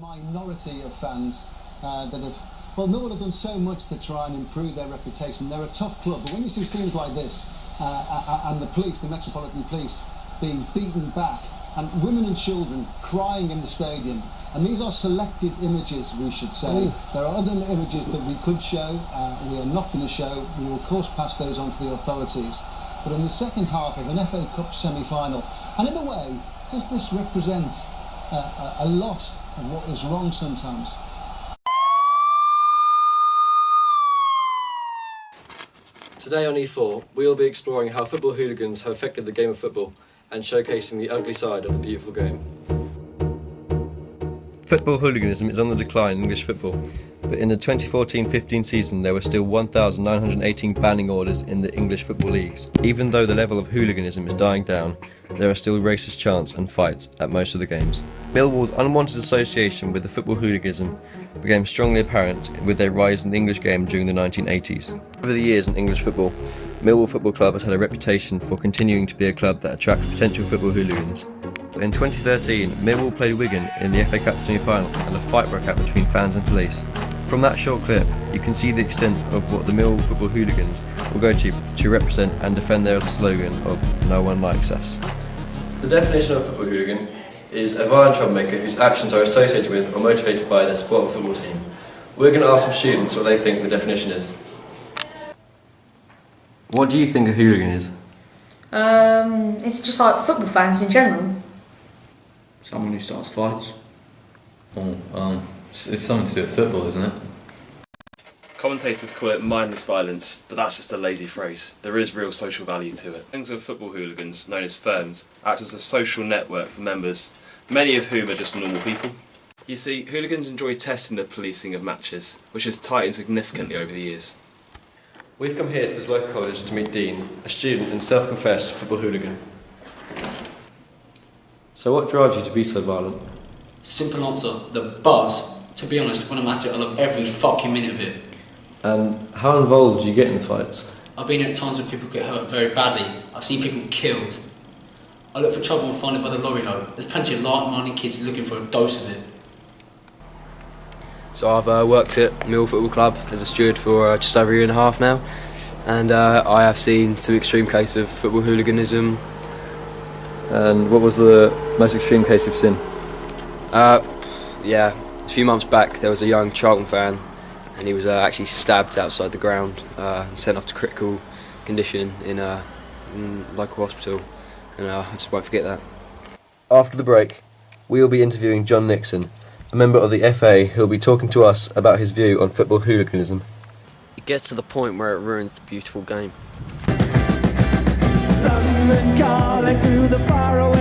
Minority of fans that have, well, Millwall have done so much to try and improve their reputation. They're a tough club, but when you see scenes like this and the police, the Metropolitan Police, being beaten back and women and children crying in the stadium, and these are selected images, we should say. Ooh. There are other images that we could show, we are not going to show. We will of course pass those on to the authorities. But in the second half of an FA Cup semi-final, and in a way, does this represent a loss of what is wrong sometimes? Today on E4, we will be exploring how football hooligans have affected the game of football and showcasing the ugly side of the beautiful game. Football hooliganism is on the decline in English football, but in the 2014-15 season there were still 1,918 banning orders in the English football leagues. Even though the level of hooliganism is dying down, there are still racist chants and fights at most of the games. Millwall's unwanted association with the football hooliganism became strongly apparent with their rise in the English game during the 1980s. Over the years in English football, Millwall Football Club has had a reputation for continuing to be a club that attracts potential football hooligans. In 2013, Millwall played Wigan in the FA Cup semi-final and a fight broke out between fans and police. From that short clip, you can see the extent of what the Millwall football hooligans will go to represent and defend their slogan of "No one likes us." The definition of a football hooligan is a violent troublemaker whose actions are associated with or motivated by their support of a football team. We're going to ask some students what they think the definition is. What do you think a hooligan is? It's just like football fans in general. Someone who starts fights. It's something to do with football, isn't it? Commentators call it mindless violence, but that's just a lazy phrase. There is real social value to it. Gangs of football hooligans, known as firms, act as a social network for members, many of whom are just normal people. You see, hooligans enjoy testing the policing of matches, which has tightened significantly over the years. We've come here to this local college to meet Dean, a student and self-confessed football hooligan. So what drives you to be so violent? Simple answer, the buzz. To be honest, when I'm at it, I love every fucking minute of it. And how involved do you get in the fights? I've been at times where people get hurt very badly. I've seen people killed. I look for trouble and find it by the lorry load. There's plenty of light-minded kids looking for a dose of it. So I've worked at Millwall Football Club as a steward for just over a year and a half now, and I have seen some extreme cases of football hooliganism. And what was the most extreme case you've seen? Yeah, a few months back there was a young Charlton fan, and he was actually stabbed outside the ground and sent off to critical condition in local hospital, and I just won't forget that. After the break, we will be interviewing John Nixon, a member of the FA who will be talking to us about his view on football hooliganism. It gets to the point where it ruins the beautiful game. London calling to the faraway